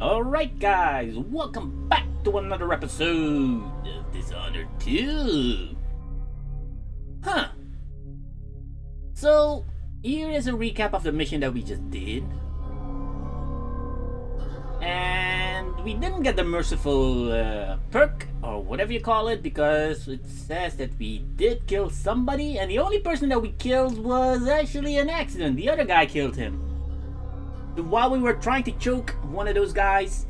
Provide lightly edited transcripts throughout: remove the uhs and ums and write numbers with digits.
Alright guys, welcome back to another episode of Dishonored 2. So, here is a recap of the mission that we just did. And we didn't get the merciful perk, or whatever you call it, because it says that we did kill somebody, and the only person that we killed was actually an accident. The other guy killed him. While we were trying to choke one of those guys,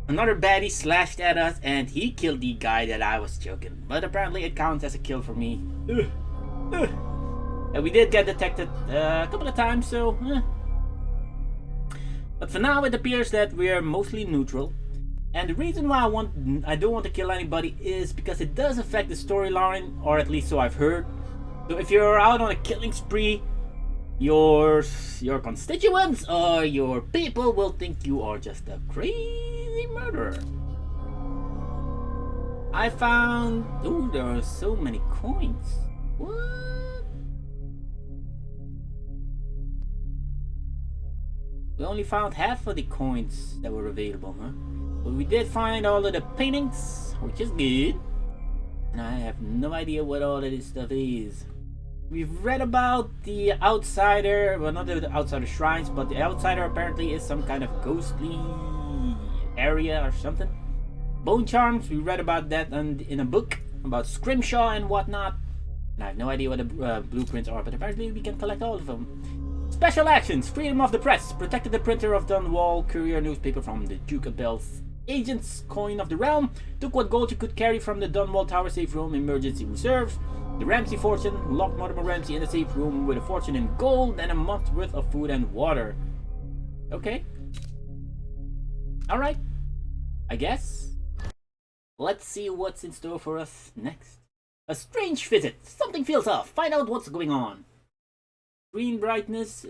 another baddie slashed at us and he killed the guy that I was choking. But apparently it counts as a kill for me. And we did get detected a couple of times, so... But for now it appears that we're mostly neutral. And the reason why I don't want to kill anybody is because it does affect the storyline, or at least so I've heard. So if you're out on a killing spree, your constituents or your people will think you are just a crazy murderer. I found... Oh, there are so many coins. What? We only found half of the coins that were available, huh? But we did find all of the paintings, which is good. And I have no idea what all of this stuff is. We've read about the outsider, well, not the outsider shrines, but the outsider apparently is some kind of ghostly area or something. Bone charms, we read about that in a book about Scrimshaw and whatnot. And I have no idea what the blueprints are, but apparently we can collect all of them. Special actions, freedom of the press, protected the printer of Dunwall, courier newspaper from the Duke of Bell's agents, coin of the realm, took what gold you could carry from the Dunwall tower safe room, emergency reserves. The Ramsey fortune, locked Mortimer Ramsey in a safe room with a fortune in gold and a month's worth of food and water. Okay. Alright. I guess. Let's see what's in store for us next. A strange visit. Something feels off. Find out what's going on. Screen brightness.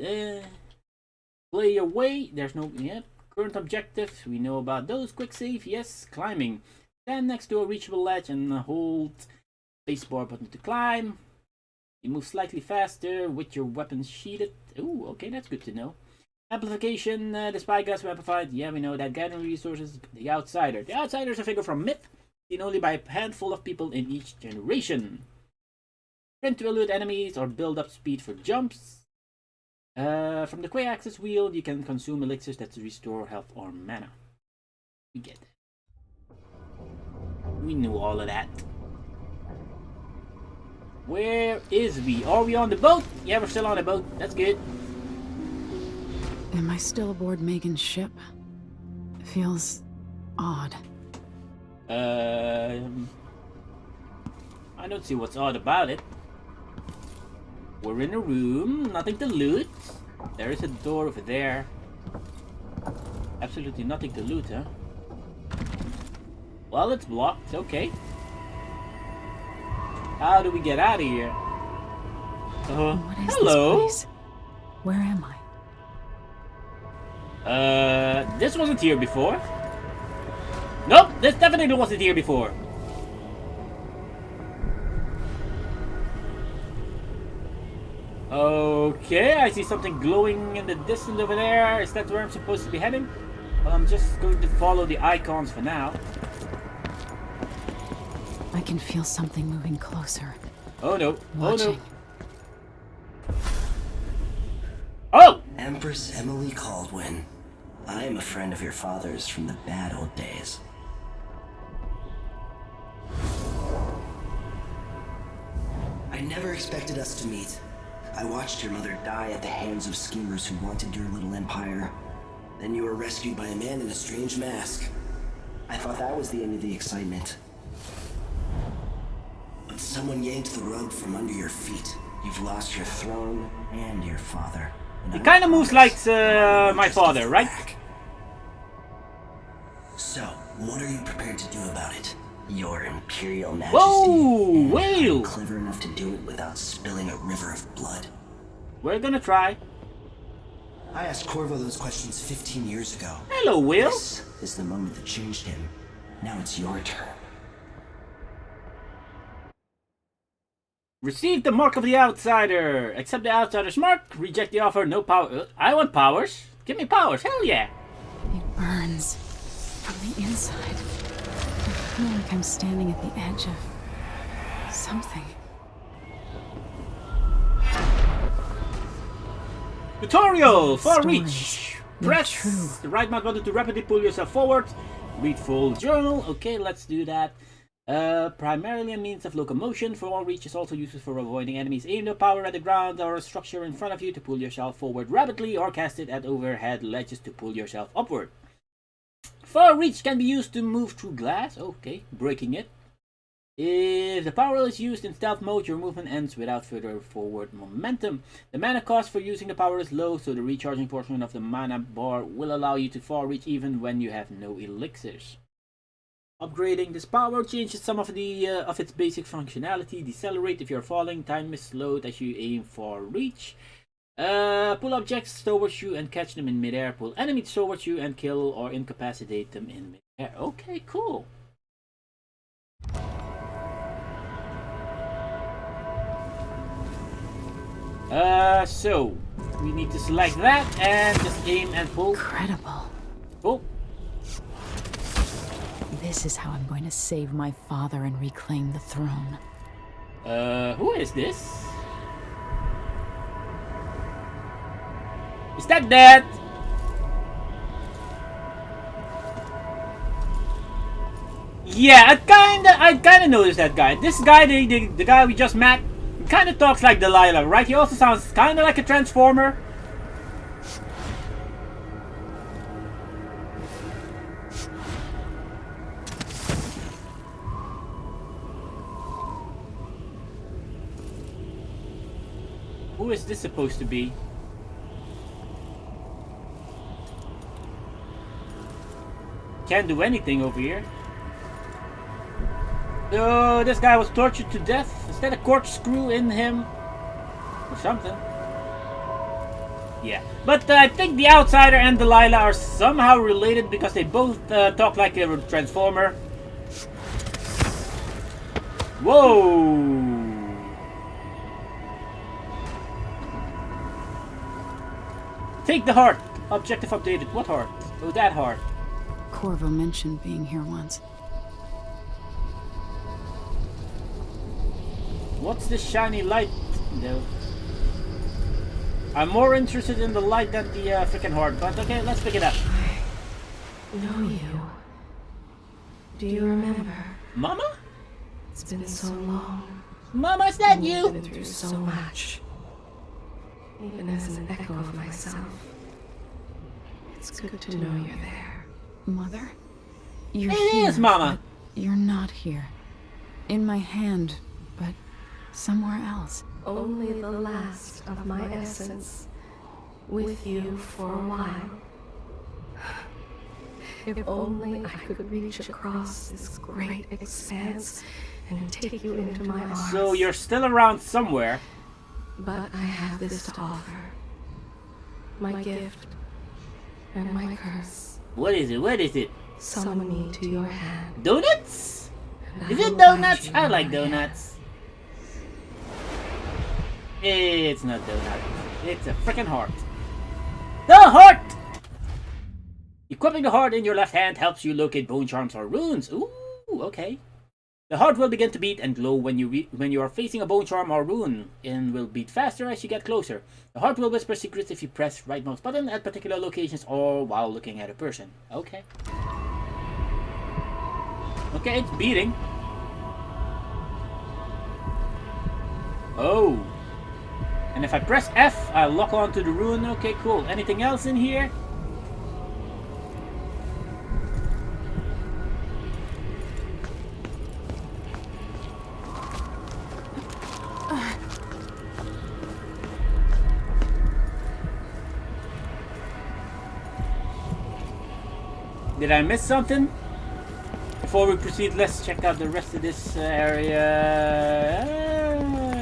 Play your way. There's no... Yep. Current objectives. We know about those. Quick save. Yes. Climbing. Stand next to a reachable ledge and hold... spacebar button to climb. You move slightly faster with your weapon sheathed. Ooh, okay, that's good to know. Amplification, the spy gas were amplified. Yeah, we know that. Gathering resources, the outsider. The outsider is a figure from myth, seen only by a handful of people in each generation. Sprint to elude enemies or build up speed for jumps. From the Quay access wheel, you can consume elixirs that restore health or mana. We get it. We knew all of that. Where is we? Are we on the boat? Yeah, we're still on the boat. That's good. Am I still aboard Megan's ship? It feels odd. I don't see what's odd about it. We're in a room, nothing to loot. There is a door over there. Absolutely nothing to loot, huh? Well, it's blocked. Okay. How do we get out of here? What is hello? this place? Where am I? This wasn't here before. Nope, this definitely wasn't here before. Okay, I see something glowing in the distance over there. Is that where I'm supposed to be heading? Well, I'm just going to follow the icons for now. I can feel something moving closer. Oh no. Watching. Oh no. Oh! Empress Emily Caldwin. I am a friend of your father's from the bad old days. I never expected us to meet. I watched your mother die at the hands of schemers who wanted your little empire. Then you were rescued by a man in a strange mask. I thought that was the end of the excitement. But someone yanked the rug from under your feet. You've lost your throne and your father. He kind of moves like my father, right? So, what are you prepared to do about it? Your Imperial Majesty. Whoa! Whale! Clever enough to do it without spilling a river of blood. We're gonna try. I asked Corvo those questions 15 years ago. Hello, Will. This is the moment that changed him. Now it's your turn. Receive the mark of the outsider. Accept the outsider's mark. Reject the offer. No power. I want powers. Give me powers. Hell yeah. It burns. From the inside, I feel like I'm standing at the edge of something. Tutorial! Far Stories. reach! They're Press true. the right mouse button to rapidly pull yourself forward. Read full journal. Okay, let's do that. Primarily a means of locomotion. For reach is also used for avoiding enemies. Aim the power at the ground or a structure in front of you to pull yourself forward rapidly, or cast it at overhead ledges to pull yourself upward. Far reach can be used to move through glass. Okay, breaking it. If the power is used in stealth mode, your movement ends without further forward momentum. The mana cost for using the power is low, so the recharging portion of the mana bar will allow you to far reach even when you have no elixirs. Upgrading this power changes some of its basic functionality. Decelerate if you're falling. Time is slowed as you aim for reach. Pull objects towards you and catch them in midair. Pull enemies towards you and kill or incapacitate them in midair. Okay, cool. So we need to select that and just aim and pull. Incredible. Pull. This is how I'm going to save my father and reclaim the throne. Who is this? Is that Dad? Yeah, I kinda noticed that guy. This guy, the guy we just met, kinda talks like Delilah, right? He also sounds kinda like a transformer. Who is this supposed to be? Can't do anything over here. So this guy was tortured to death. Is that a corkscrew in him? Or something. Yeah. But I think the Outsider and Delilah are somehow related because they both talk like a transformer. Whoa! Take the heart. Objective updated. What heart? Oh, that heart. Corvo mentioned being here once. What's this shiny light, though? I'm more interested in the light than the freaking heart, but okay, let's pick it up. I know you. Do you remember? Mama? It's been so long. Mama, is that I've you? been through so much. Even as an echo of myself. It's good to know you're there. Mother? You're It here, is, Mama. but you're not here. In my hand, but somewhere else. Only the last of my essence. With you for a while. If only I could reach across this great expanse and take you into my arms. So you're still around somewhere. But I have this to offer. My gift and my curse. What is it? What is it? Summon me to your hand. Donuts? And Is I it will donuts? write you I in like my hand. donuts. It's not donut. It's a freaking heart. The heart! Equipping the heart in your left hand helps you locate bone charms or runes. Ooh, okay. The heart will begin to beat and glow when you are facing a bone charm or rune, and will beat faster as you get closer. The heart will whisper secrets if you press right mouse button at particular locations or while looking at a person. Okay. Okay, it's beating. Oh. And if I press F, I'll lock onto the rune. Okay, cool. Anything else in here? Did I miss something? Before we proceed, let's check out the rest of this area.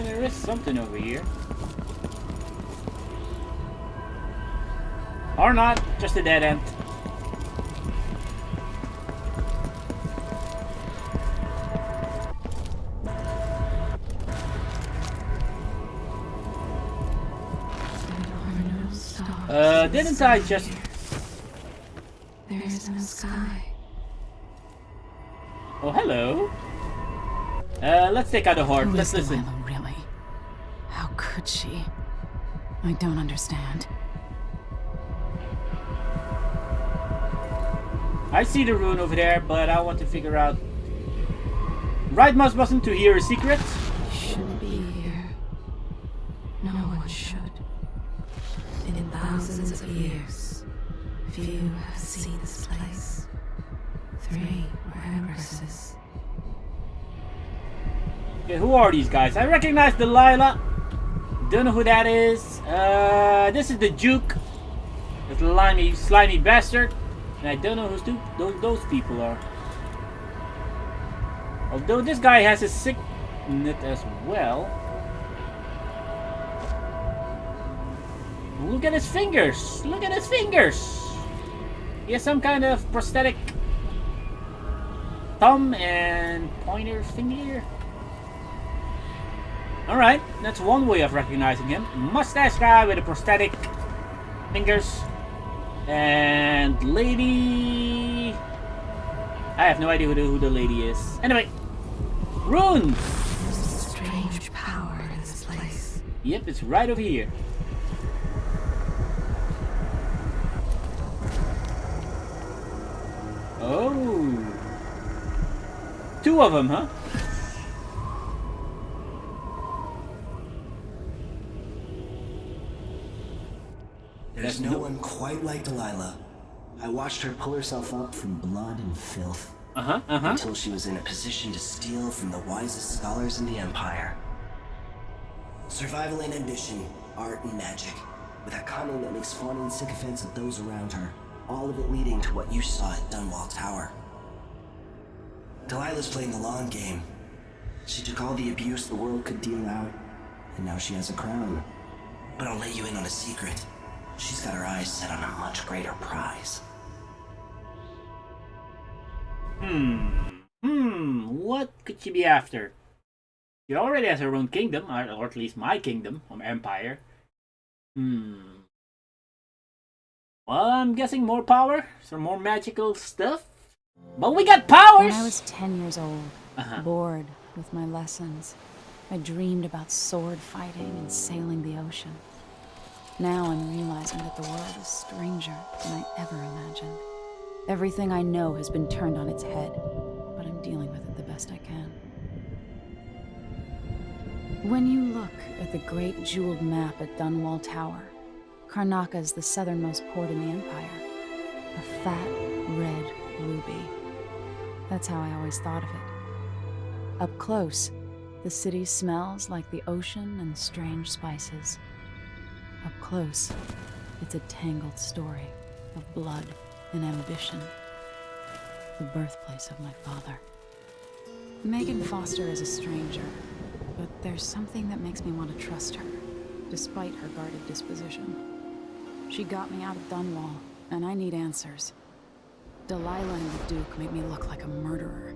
There is something over here. Or not, just a dead end. There are no stars. Didn't I just... There is no sky. Oh, hello. Let's take out the heart. Who Let's is listen. Delilah, really? How could she? I don't understand. I see the rune over there, but I want to figure out. Right mouse button to hear a secret. You shouldn't be here. No one should. In thousands of years, few have seen this place. 3 were empresses. Okay, who are these guys? I recognize Delilah. Don't know who that is. This is the Duke. The slimy bastard. And I don't know who those people are. Although this guy has a signet as well. Look at his fingers. Look at his fingers. He has some kind of prosthetic thumb and pointer finger. Alright, that's one way of recognizing him. Mustache guy with a prosthetic fingers. And lady... I have no idea who the lady is. Anyway, runes! There's a strange power in this place. Yep, it's right over here. Oh. 2 of them, huh? There's no one quite like Delilah. I watched her pull herself up from blood and filth until she was in a position to steal from the wisest scholars in the Empire. Survival and ambition, art and magic, with a cunning that makes fawning sycophants of those around her, all of it leading to what you saw at Dunwall Tower. Delilah's playing the long game. She took all the abuse the world could deal out, and now she has a crown. But I'll let you in on a secret. She's got her eyes set on a much greater prize. What could she be after? She already has her own kingdom, or at least my kingdom, or empire. Well, I'm guessing more power, some more magical stuff. But we got powers! When I was 10 years old, bored with my lessons, I dreamed about sword fighting and sailing the ocean. Now I'm realizing that the world is stranger than I ever imagined. Everything I know has been turned on its head, but I'm dealing with it the best I can. When you look at the great jeweled map at Dunwall Tower, Karnaca is the southernmost port in the Empire. A fat, red ruby. That's how I always thought of it. Up close, the city smells like the ocean and strange spices. Up close, it's a tangled story of blood and ambition. The birthplace of my father. Megan Foster is a stranger, but there's something that makes me want to trust her, despite her guarded disposition. She got me out of Dunwall, and I need answers. Delilah and the Duke made me look like a murderer,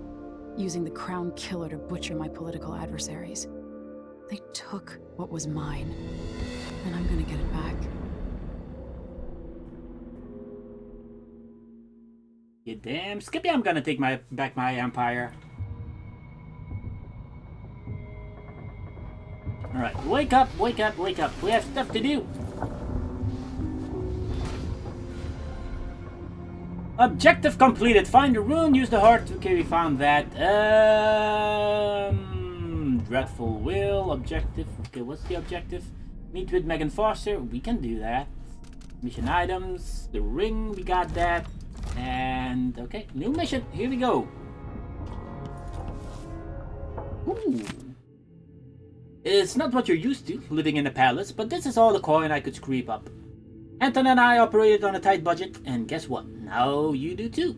using the crown killer to butcher my political adversaries. They took what was mine, and I'm gonna get it back. You damn Skippy, I'm gonna take back my empire. Alright, wake up, wake up, wake up. We have stuff to do. Objective completed. Find the rune, use the heart. Okay, we found that. Dreadful will, objective. Okay, what's the objective? Meet with Megan Foster. We can do that. Mission items. The ring, we got that. And, okay, new mission. Here we go. Ooh. It's not what you're used to, living in a palace, but this is all the coin I could scrape up. Anton and I operated on a tight budget, and guess what? Now you do too.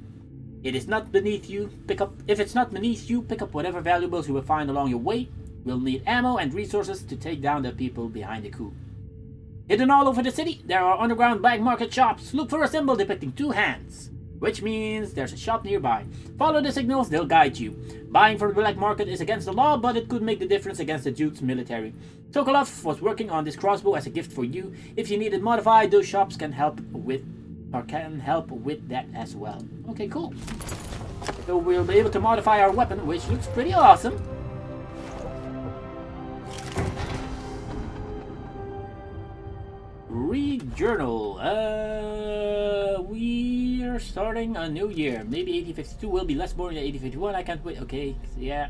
It is not beneath you. If it's not beneath you, pick up whatever valuables you will find along your way. We'll need ammo and resources to take down the people behind the coup. Hidden all over the city, there are underground black market shops. Look for a symbol depicting 2 hands, which means there's a shop nearby. Follow the signals, they'll guide you. Buying from the black market is against the law, but it could make the difference against the Duke's military. Sokolov was working on this crossbow as a gift for you. If you need it modified, those shops can help with that as well. Okay, cool. So we'll be able to modify our weapon, which looks pretty awesome. Read journal. We are starting a new year. Maybe 1852 will be less boring than 1851. I can't wait. Okay, yeah.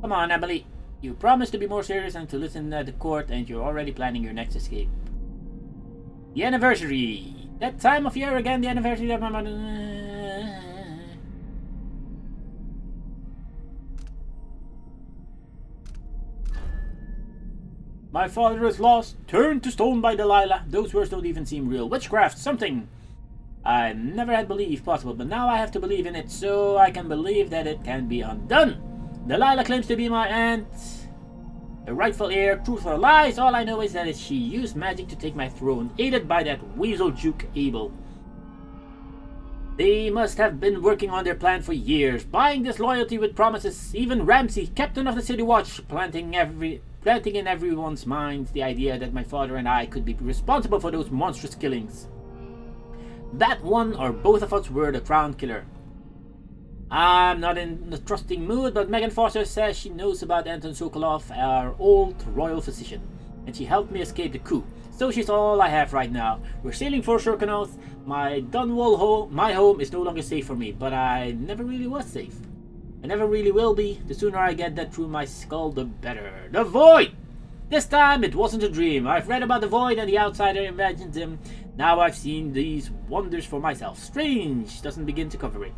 Come on, Emily. You promised to be more serious and to listen at the court, and you're already planning your next escape. The anniversary. That time of year again. The anniversary of my mother. My father is lost, turned to stone by Delilah. Those words don't even seem real. Witchcraft, something I never had believed possible, but now I have to believe in it so I can believe that it can be undone. Delilah claims to be my aunt, the rightful heir. Truth or lies, all I know is that she used magic to take my throne, aided by that weasel Duke Abel. They must have been working on their plan for years, buying disloyalty with promises. Even Ramsay, captain of the City Watch, planting in everyone's minds the idea that my father and I could be responsible for those monstrous killings. That one or both of us were the crown killer. I'm not in the trusting mood, but Megan Foster says she knows about Anton Sokolov, our old royal physician, and she helped me escape the coup. So she's all I have right now. We're sailing for Shurkanoth. My Dunwall home, my home, is no longer safe for me, but I never really was safe. I never really will be. The sooner I get that through my skull, the better. The Void! This time it wasn't a dream. I've read about the Void and the Outsider imagined him. Now I've seen these wonders for myself. Strange doesn't begin to cover it.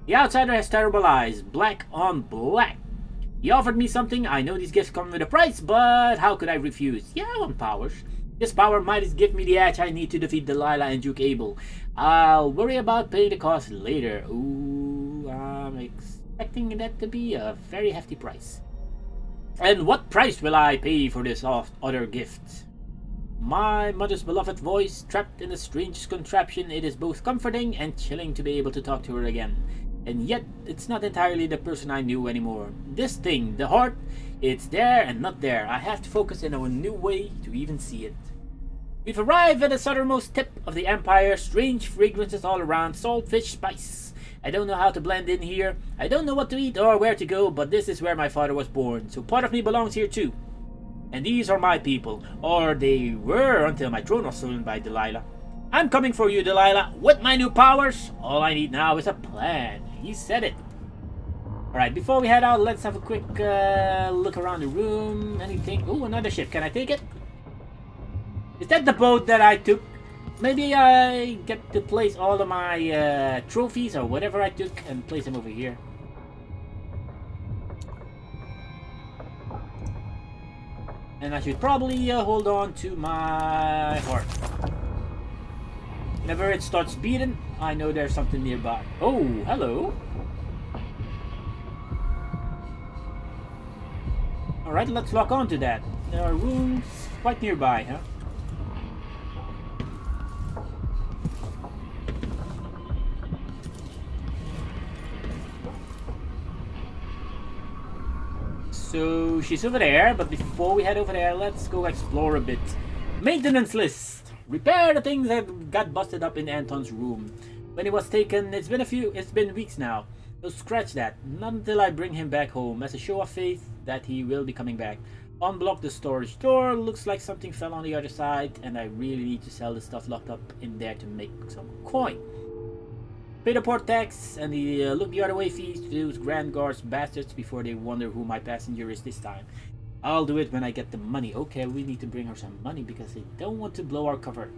The Outsider has terrible eyes, black on black. He offered me something. I know these gifts come with a price, but how could I refuse? Yeah, I want powers. This power might give me the edge I need to defeat Delilah and Duke Abel. I'll worry about paying the cost later. Ooh, I'm expecting that to be a very hefty price. And what price will I pay for this other gift? My mother's beloved voice, trapped in the strangest contraption. It is both comforting and chilling to be able to talk to her again. And yet, it's not entirely the person I knew anymore. This thing, the heart, it's there and not there. I have to focus in a new way to even see it. We've arrived at the southernmost tip of the Empire. Strange fragrances all around, salt, fish, spice. I don't know how to blend in here. I don't know what to eat or where to go, but this is where my father was born, so part of me belongs here too. And these are my people, or they were until my throne was stolen by Delilah. I'm coming for you, Delilah, with my new powers. All I need now is a plan. He said it. Alright, before we head out, let's have a quick look around the room. Anything? Oh, another ship. Can I take it? Is that the boat that I took? Maybe I get to place all of my trophies or whatever I took and place them over here. And I should probably hold on to my heart. Whenever it starts beating, I know there's something nearby. Oh, hello. Alright, let's lock on to that. There are rooms quite nearby, huh? So she's over there, but before we head over there, let's go explore a bit. Maintenance list. Repair the things that got busted up in Anton's room. When he was taken, it's been weeks now. So scratch that. Not until I bring him back home, as a show of faith that he will be coming back. Unblock the storage door. Looks like something fell on the other side, and I really need to sell the stuff locked up in there to make some coin. Pay the port tax and the look the other way fees to those Grand Guards bastards before they wonder who my passenger is this time. I'll do it when I get the money. Okay, we need to bring her some money because they don't want to blow our cover.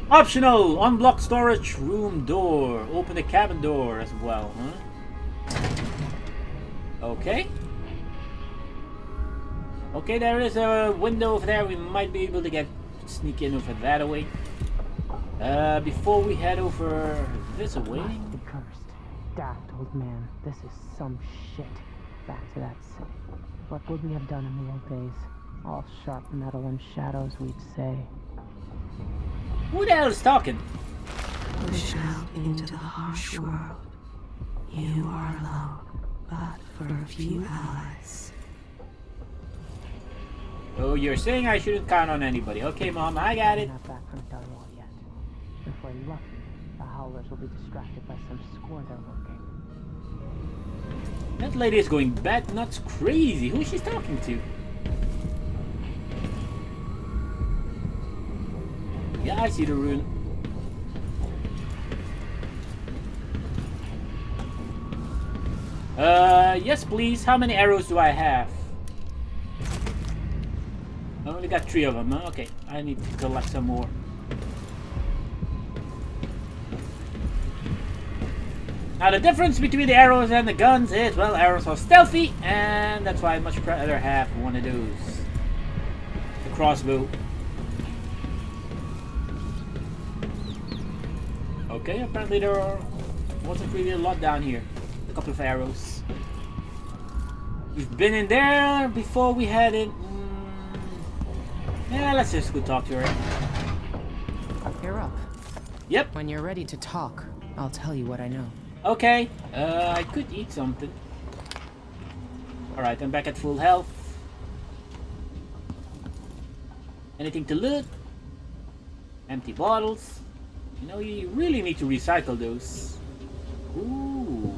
Optional! Unblock storage room door. Open the cabin door as well, huh? Okay. Okay, there is a window over there. We might be able to sneak in over that way. Before we head over this way. The cursed, daft old man. This is some shit. Back to that city. What would we have done in the old days? All sharp metal and shadows, we'd say. Who the hell is talking? Push out into the harsh world. You are alone, but for a few allies. Oh, you're saying I shouldn't count on anybody. Okay, Mom, I got it. We're not back from Dunwall yet. Before we're lucky, the Howlers will be distracted by some score they're working. That lady is going bat nuts crazy. Who is she talking to? Yeah, I see the rune. Yes please. How many arrows do I have? I only got 3 of them. Okay, I need to collect some more. Now the difference between the arrows and the guns is, well, arrows are stealthy, and that's why I'd much rather have one of those. The crossbow. Okay, apparently there wasn't really a lot down here. A couple of arrows. We've been in there before we had it. Yeah, let's just go talk to her. You're up. Yep. When you're ready to talk, I'll tell you what I know. Okay, I could eat something. Alright, I'm back at full health. Anything to loot? Empty bottles. You know, you really need to recycle those. Ooh.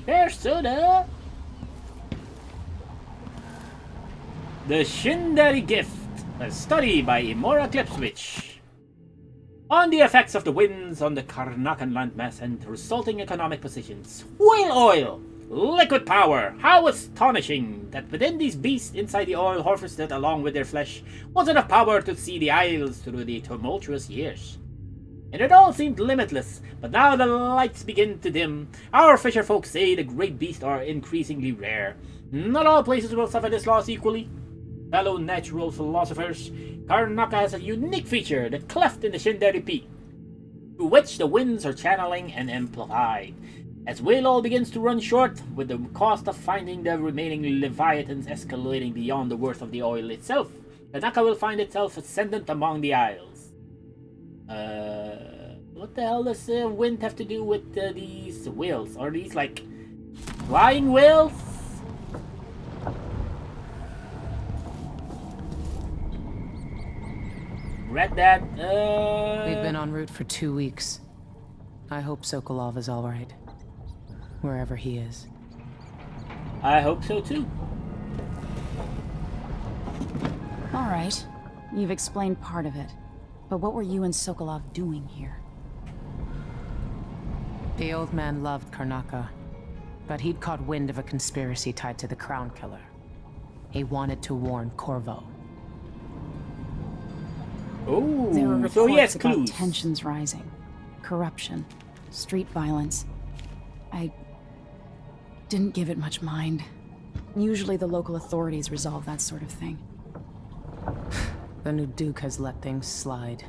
Pear soda! The Shindari Gift. A study by Imora Clipswitch. On the effects of the winds on the Karnakan landmass and resulting economic positions. Whale oil! Liquid power! How astonishing that within these beasts inside the oil harvested along with their flesh was enough power to see the isles through the tumultuous years. And it all seemed limitless, but now the lights begin to dim. Our fisher folk say the great beasts are increasingly rare. Not all places will suffer this loss equally. Fellow natural philosophers, Karnaka has a unique feature, the cleft in the Shindari Peak, through which the winds are channeling and amplified. As whale oil begins to run short, with the cost of finding the remaining leviathans escalating beyond the worth of the oil itself, Karnaka will find itself ascendant among the isles. What the hell does wind have to do with these whales? Are these like flying whales? Read that. We've been en route for 2 weeks. I hope Sokolov is all right, wherever he is. I hope so too. All right. You've explained part of it. But what were you and Sokolov doing here? The old man loved Karnaka, but he'd caught wind of a conspiracy tied to the Crown Killer. He wanted to warn Corvo. There were Oh, reports so he has about clues. tensions rising, corruption, street violence. I didn't give it much mind. Usually the local authorities resolve that sort of thing. The new Duke has let things slide.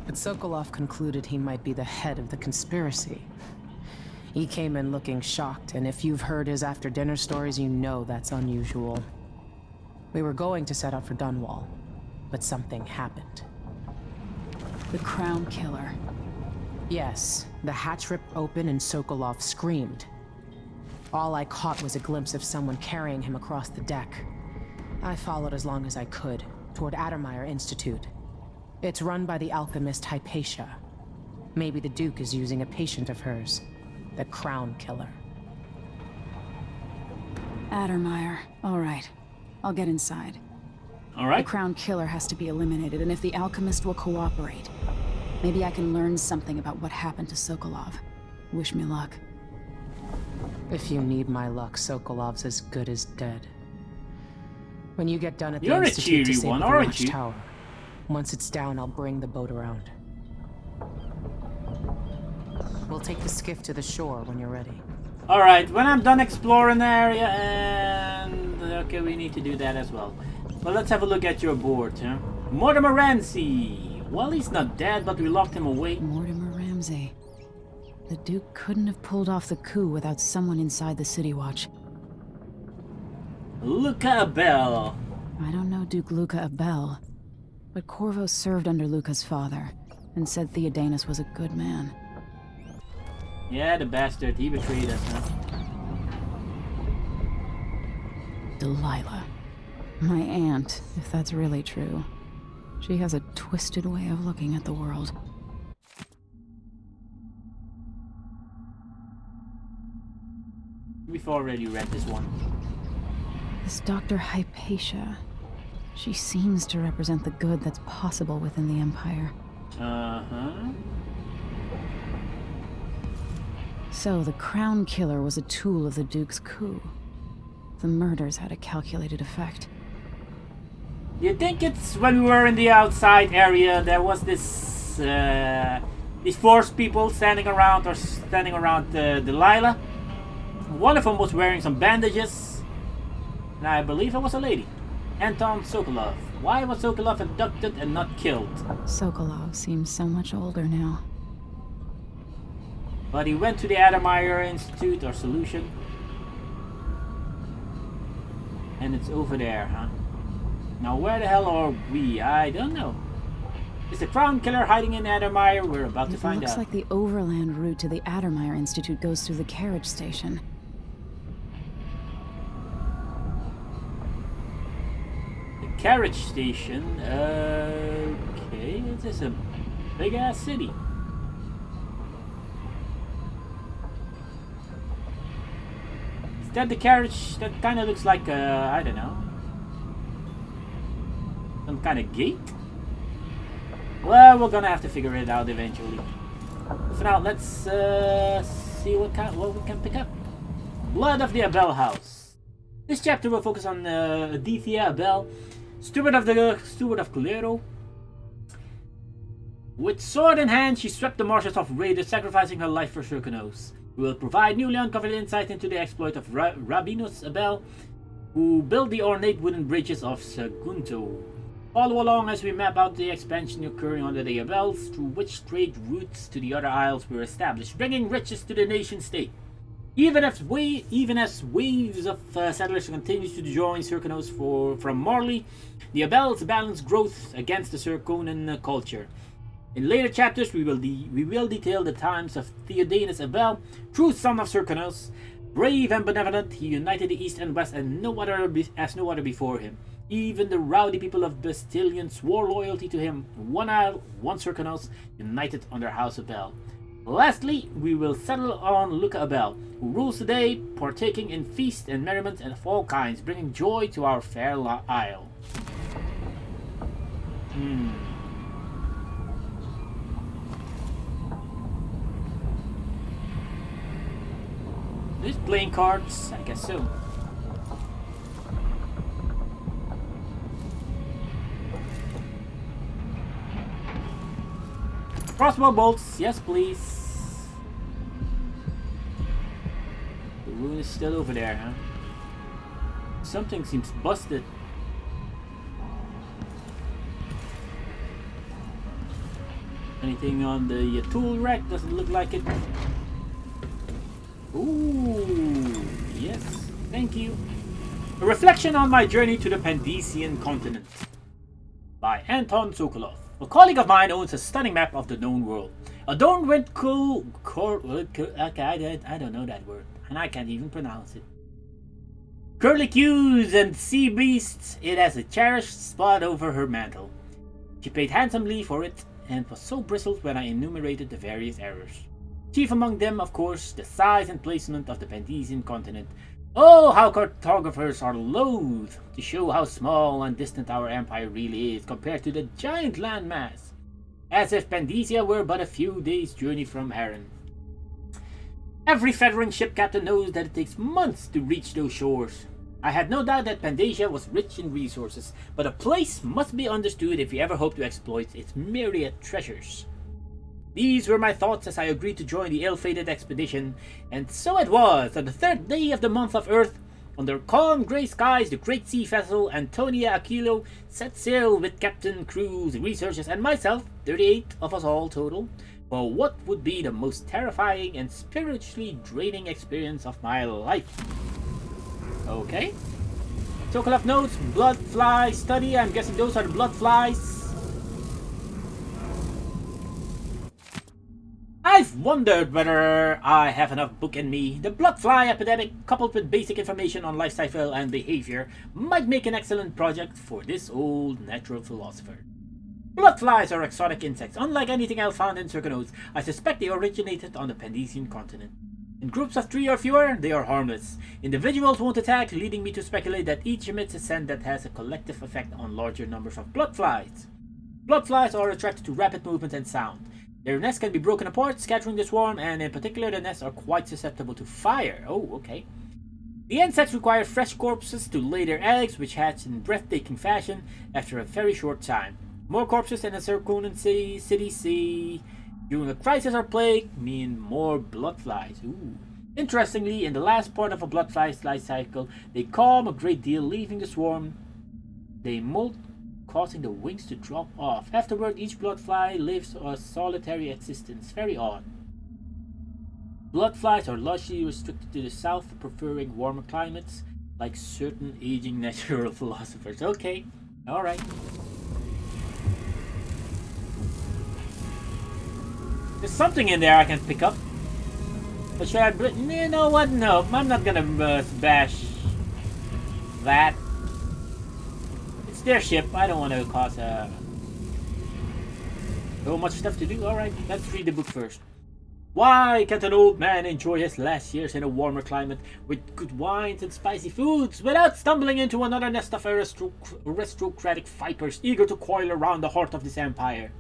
But Sokolov concluded he might be the head of the conspiracy. He came in looking shocked, and if you've heard his after-dinner stories, you know that's unusual. We were going to set out for Dunwall, but something happened. The Crown Killer. Yes, the hatch ripped open and Sokolov screamed. All I caught was a glimpse of someone carrying him across the deck. I followed as long as I could, toward Addermeyer Institute. It's run by the alchemist Hypatia. Maybe the Duke is using a patient of hers, the Crown Killer. Addermeyer. All right. I'll get inside. All The right. Crown Killer has to be eliminated, and if the alchemist will cooperate, maybe I can learn something about what happened to Sokolov. Wish me luck. If you need my luck, Sokolov's as good as dead. When you get done at the You're a Institute to cheery save one, the aren't you? watchtower, once it's down, I'll bring the boat around. We'll take the skiff to the shore when you're ready. All right. When I'm done exploring the area, and okay, we need to do that as well. Well, let's have a look at your board, huh? Mortimer Ramsey. Well, he's not dead, but we locked him away. Mortimer Ramsey. The Duke couldn't have pulled off the coup without someone inside the City Watch. Luca Abel. I don't know Duke Luca Abel, but Corvo served under Luca's father and said Theodanus was a good man. Yeah, the bastard. He betrayed us, huh? Delilah. My aunt, if that's really true. She has a twisted way of looking at the world. We've already read this one. This Dr. Hypatia. She seems to represent the good that's possible within the Empire. Uh-huh. So the Crown Killer was a tool of the Duke's coup. The murders had a calculated effect. You think it's when we were in the outside area, there was this, these forced people standing around Delilah? One of them was wearing some bandages, and I believe it was a lady. Anton Sokolov. Why was Sokolov abducted and not killed? Sokolov seems so much older now. But he went to the Adamir Institute or Solution. And it's over there, huh? Now where the hell are we? I don't know. Is the Crown Killer hiding in Adamir? We're about to find out. It looks like the overland route to the Adamir Institute goes through the carriage station. Carriage station. Okay, it is a big ass city. Is that the carriage? That kind of looks like I don't know, some kind of gate. Well, we're gonna have to figure it out eventually. For now, let's see what we can pick up. Blood of the Abel House. This chapter will focus on Adithia Abel, steward of Colero. With sword in hand, she swept the marshes of raiders, sacrificing her life for Serkanos. We will provide newly uncovered insight into the exploit of Rabinus Abel, who built the ornate wooden bridges of Sagunto. Follow along as we map out the expansion occurring under the Abels, through which trade routes to the other isles were established, bringing riches to the nation-state. Even as waves of settlers continue to join Serkanos from Marley, the Abels balance growth against the Serkonan culture. In later chapters, we will detail the times of Theodanus Abel, true son of Serkanos. Brave and benevolent, he united the East and West and no other before him. Even the rowdy people of Bastillion swore loyalty to him. One isle, one Serkanos, united under House Abel. Lastly, we will settle on Luca Abel, who rules the day, partaking in feast and merriment and of all kinds, bringing joy to our fair isle. These playing cards? I guess so. Crossbow bolts, yes please. The rune is still over there, huh? Something seems busted. Anything on the tool rack? Doesn't look like it. Ooh, yes, thank you. A reflection on my journey to the Pandesian continent by Anton Sokolov. A colleague of mine owns a stunning map of the known world. Adorned with I don't know that word, and I can't even pronounce it. Curlicues and sea beasts, it has a cherished spot over her mantle. She paid handsomely for it, and was so bristled when I enumerated the various errors. Chief among them, of course, the size and placement of the Pandesian continent. Oh, how cartographers are loath to show how small and distant our empire really is compared to the giant landmass, as if Pandesia were but a few days' journey from Harran. Every veteran ship captain knows that it takes months to reach those shores. I had no doubt that Pandesia was rich in resources, but a place must be understood if we ever hope to exploit its myriad treasures. These were my thoughts as I agreed to join the ill-fated expedition, and so it was, on the third day of the month of Earth, under calm grey skies, the great sea vessel Antonia Aquilo set sail with captain, crews, researchers, and myself, 38 of us all total, for what would be the most terrifying and spiritually draining experience of my life. Okay. Sokolov notes, blood fly study, I'm guessing those are the blood flies. I've wondered whether I have enough book in me. The blood fly epidemic, coupled with basic information on life cycle and behavior, might make an excellent project for this old natural philosopher. Bloodflies are exotic insects, unlike anything else found in Circanos. I suspect they originated on the Pandesian continent. In groups of 3 or fewer, they are harmless. Individuals won't attack, leading me to speculate that each emits a scent that has a collective effect on larger numbers of bloodflies. Bloodflies are attracted to rapid movement and sound. Their nests can be broken apart, scattering the swarm, and in particular the nests are quite susceptible to fire. Oh, okay. The insects require fresh corpses to lay their eggs, which hatch in breathtaking fashion after a very short time. More corpses in a Circonan city during a crisis or plague mean more bloodflies. Ooh. Interestingly, in the last part of a bloodfly's life cycle, they calm a great deal, leaving the swarm. They molt, causing the wings to drop off. Afterward, each bloodfly lives a solitary existence. Very odd. Bloodflies are largely restricted to the south, preferring warmer climates, like certain aging natural philosophers. Okay, alright. There's something in there I can pick up. But should I... You know what? No, I'm not gonna bash that. It's their ship. I don't want to cause so much stuff to do. Alright, let's read the book first. Why can't an old man enjoy his last years in a warmer climate with good wines and spicy foods without stumbling into another nest of aristocratic vipers eager to coil around the heart of this empire?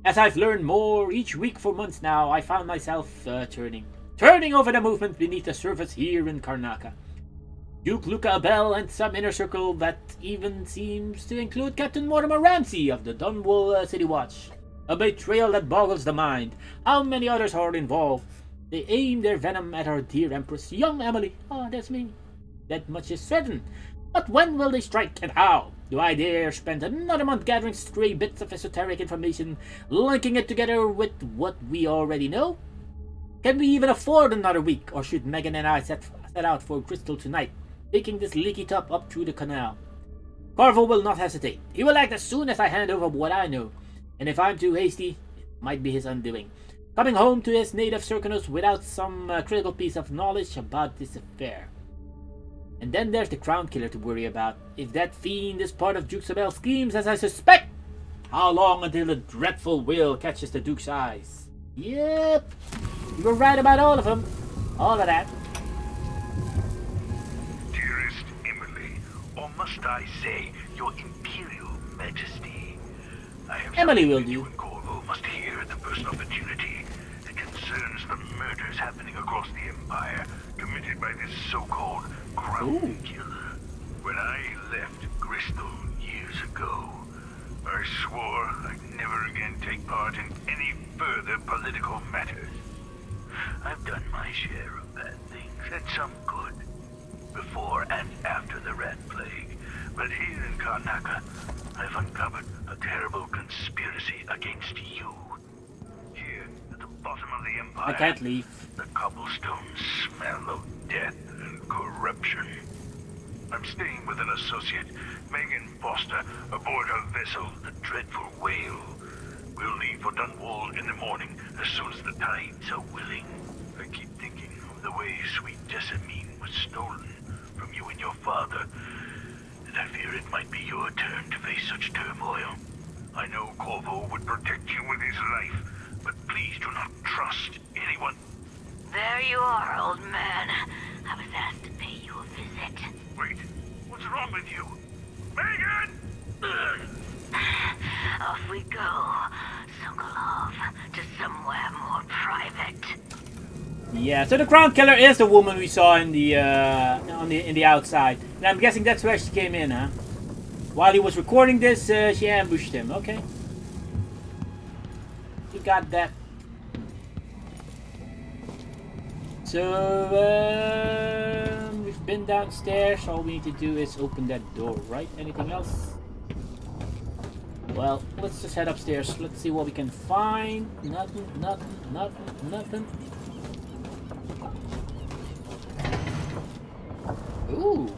As I've learned more each week for months now, I found myself turning over the movement beneath the surface here in Karnaca. Duke Luca Abel and some inner circle that even seems to include Captain Mortimer Ramsey of the Dunwall City Watch. A betrayal that boggles the mind. How many others are involved? They aim their venom at our dear Empress, young Emily. Oh, that's me. That much is certain. But when will they strike, and how? Do I dare spend another month gathering stray bits of esoteric information, linking it together with what we already know? Can we even afford another week, or should Megan and I set out for Crystal tonight, taking this leaky top up through the canal? Corvo will not hesitate. He will act as soon as I hand over what I know. And if I'm too hasty, it might be his undoing. Coming home to his native Circanos without some critical piece of knowledge about this affair. And then there's the Crown Killer to worry about. If that fiend is part of Duke Sabel's schemes, as I suspect, how long until the dreadful whale catches the Duke's eyes? Yep, you were right about all of them. All of that. Dearest Emily, or must I say, your Imperial Majesty, I have Emily will something do. you and Corvo must hear at the first opportunity. It concerns the murders happening across the Empire, committed by this so-called Crown Killer. When I left Crystal years ago, I swore I'd never again take part in any further political matters. I've done my share of bad things, and some good, before and after the Rat Plague. But here in Karnaca, I've uncovered a terrible conspiracy against you. Here, at the bottom of the Empire, I can't leave. the cobblestones smell of death and corruption. I'm staying with an associate, Megan Foster, aboard her vessel, the Dreadful Whale. We'll leave for Dunwall in the morning, as soon as the tides are willing. I keep thinking of the way sweet Jessamine was stolen from you and your father, and I fear it might be your turn to face such turmoil. I know Corvo would protect you with his life, but please do not trust anyone. There you are, old man. I was asked to pay you a visit. Wait, what's wrong with you? Megan! Off we go, Sokolov, to somewhere more private. Yeah, so the Crown Killer is the woman we saw in the in the outside, and I'm guessing that's where she came in, huh? While he was recording this, she ambushed him. Okay, you got that. So we've been downstairs. All we need to do is open that door, right? Anything else? Well, let's just head upstairs. Let's see what we can find. Nothing, nothing, nothing, nothing. Ooh.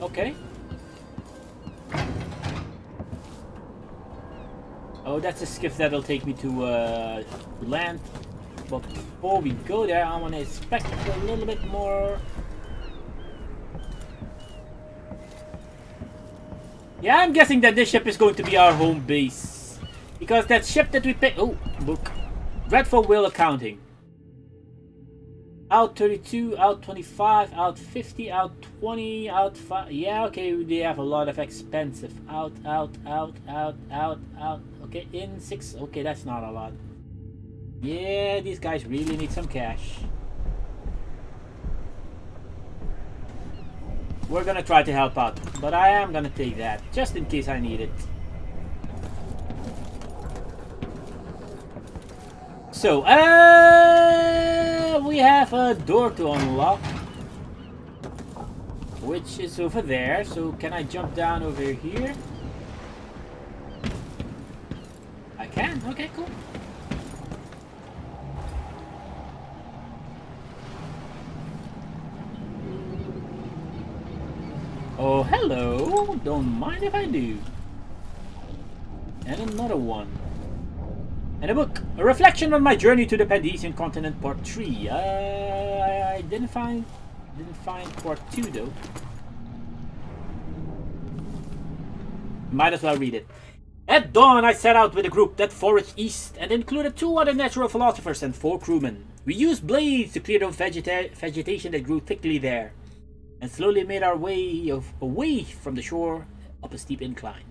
Okay. Oh, that's a skiff that'll take me to land. But before we go there, I want to inspect a little bit more. Yeah, I'm guessing that this ship is going to be our home base. Because that ship that we picked... Oh, book. Dreadful Will Accounting. Out 32, out 25, out 50, out 20, out 5. Yeah, okay, they have a lot of expensive. Out. Okay, in 6. Okay, that's not a lot. Yeah, these guys really need some cash. We're gonna try to help out, but I am gonna take that, just in case I need it. So, we have a door to unlock, which is over there. So, can I jump down over here? I can. Okay, cool. Oh, hello. Don't mind if I do. And another one. And a book. A reflection on my journey to the Pandesian continent, part 3. I didn't find part 2 though. Might as well read it. At dawn, I set out with a group that foraged east and included 2 other natural philosophers and 4 crewmen. We used blades to clear the vegetation that grew thickly there, and slowly made our way away from the shore up a steep incline.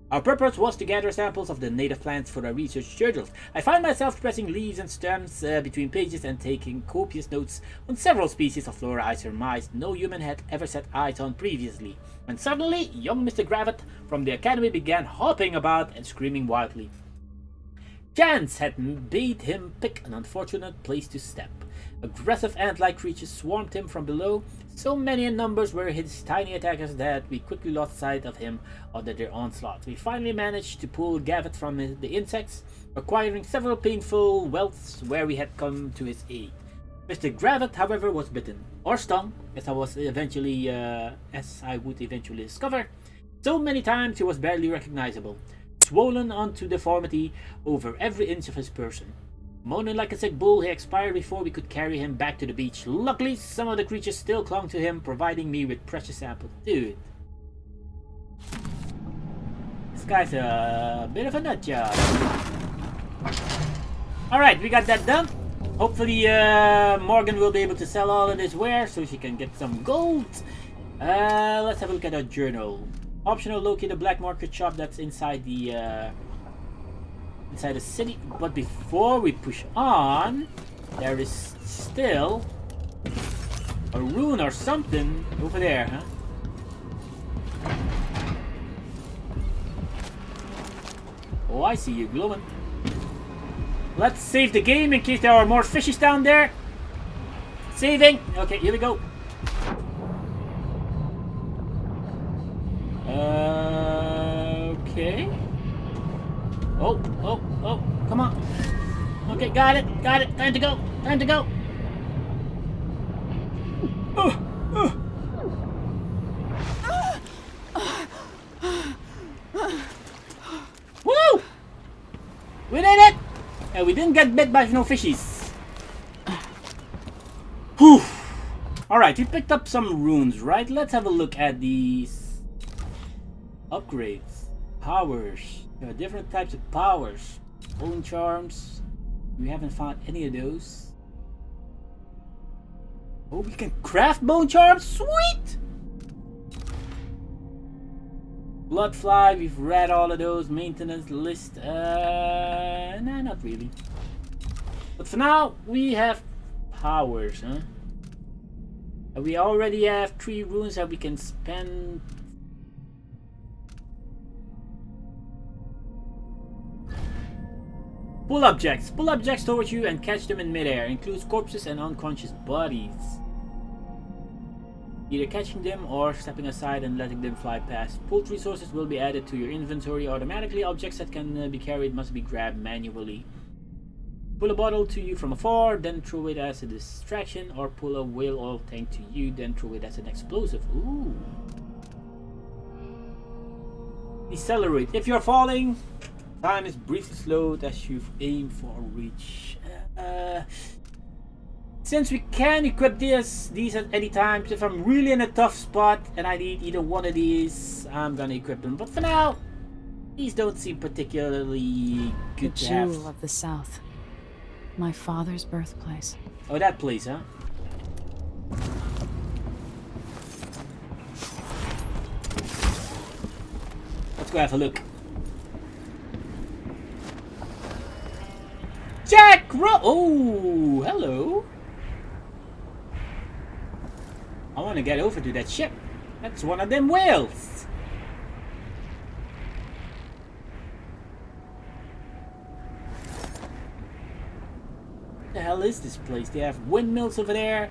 Our purpose was to gather samples of the native plants for our research journals. I found myself pressing leaves and stems between pages and taking copious notes on several species of flora I surmised no human had ever set eyes on previously, when suddenly young Mr. Gravitt from the academy began hopping about and screaming wildly. Chance had bade him pick an unfortunate place to step. Aggressive ant-like creatures swarmed him from below. So many in numbers were his tiny attackers that we quickly lost sight of him under their onslaught. We finally managed to pull Gavitt from the insects, acquiring several painful welts where we had come to his aid. Mr. Gravitt, however, was bitten, or stung, as I would eventually discover. So many times he was barely recognizable, swollen onto deformity over every inch of his person. Moaning like a sick bull, he expired before we could carry him back to the beach. Luckily, some of the creatures still clung to him, providing me with precious samples. Dude. This guy's a bit of a nut job. Alright, we got that done. Hopefully, Morgan will be able to sell all of this ware so she can get some gold. Let's have a look at our journal. Optional, locate a black market shop that's inside the city, but before we push on, there is still a rune or something over there, huh? Oh, I see you glowing. Let's save the game in case there are more fishes down there. Saving. Okay, here we go. Okay. Oh, come on. Okay, got it. Time to go. Woo! We did it! And we didn't get bit by no fishies. Whew. Alright, we picked up some runes, right? Let's have a look at these upgrades. Powers. There are different types of powers. Bone charms. We haven't found any of those. Oh, we can craft bone charms? Sweet! Bloodfly, we've read all of those. Maintenance list. Nah, not really. But for now, we have powers, huh? And we already have 3 runes that we can spend. Pull objects towards you and catch them in midair. Includes corpses and unconscious bodies. Either catching them or stepping aside and letting them fly past. Pulled resources will be added to your inventory automatically. Objects that can be carried must be grabbed manually. Pull a bottle to you from afar, then throw it as a distraction, or pull a whale oil tank to you, then throw it as an explosive. Ooh. Decelerate. If you're falling, time is briefly slowed as you aim for a reach. Since we can equip these at any time, if I'm really in a tough spot and I need either one of these, I'm gonna equip them. But for now, these don't seem particularly The good to have. jewel of the South. My father's birthplace. Oh, that place, huh? Let's go have a look. Oh, hello. I want to get over to that ship. That's one of them whales. What the hell is this place? They have windmills over there.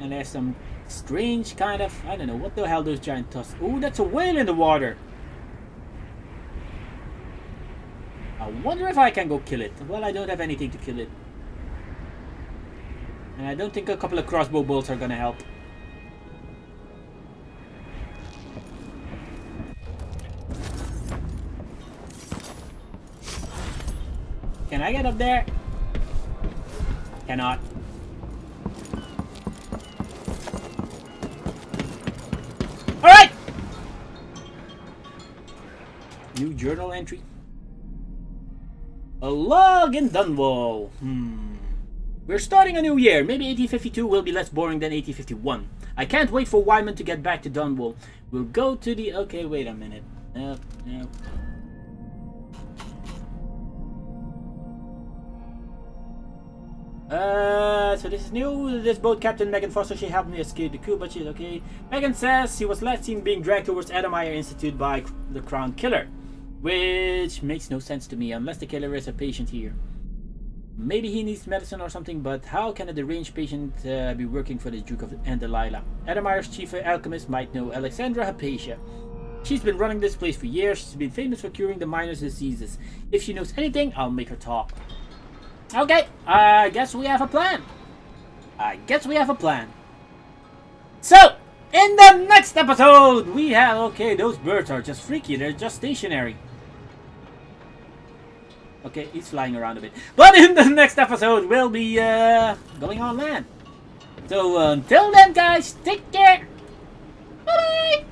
And there's some strange kind of... I don't know. What the hell those giant tusks... Oh, that's a whale in the water. I wonder if I can go kill it. Well, I don't have anything to kill it. And I don't think a couple of crossbow bolts are gonna help. Can I get up there? Cannot. Alright! New journal entry. A log in Dunwall. We're starting a new year. Maybe 1852 will be less boring than 1851. I can't wait for Wyman to get back to Dunwall. We'll go to the... Okay, wait a minute. No. So this is new. This boat captain, Megan Foster, she helped me escape the coup, but she's okay. Megan says he was last seen being dragged towards Adamire Institute by the Crown Killer. Which makes no sense to me, unless the killer is a patient here. Maybe he needs medicine or something, but how can a deranged patient be working for the Duke and Delilah? Adamire's chief alchemist might know Alexandra Hypatia. She's been running this place for years. She's been famous for curing the miners' diseases. If she knows anything, I'll make her talk. Okay, I guess we have a plan. So, in the next episode, we have... Okay, those birds are just freaky. They're just stationary. Okay, he's flying around a bit. But in the next episode, we'll be going on land. So, until then, guys, take care. Bye-bye.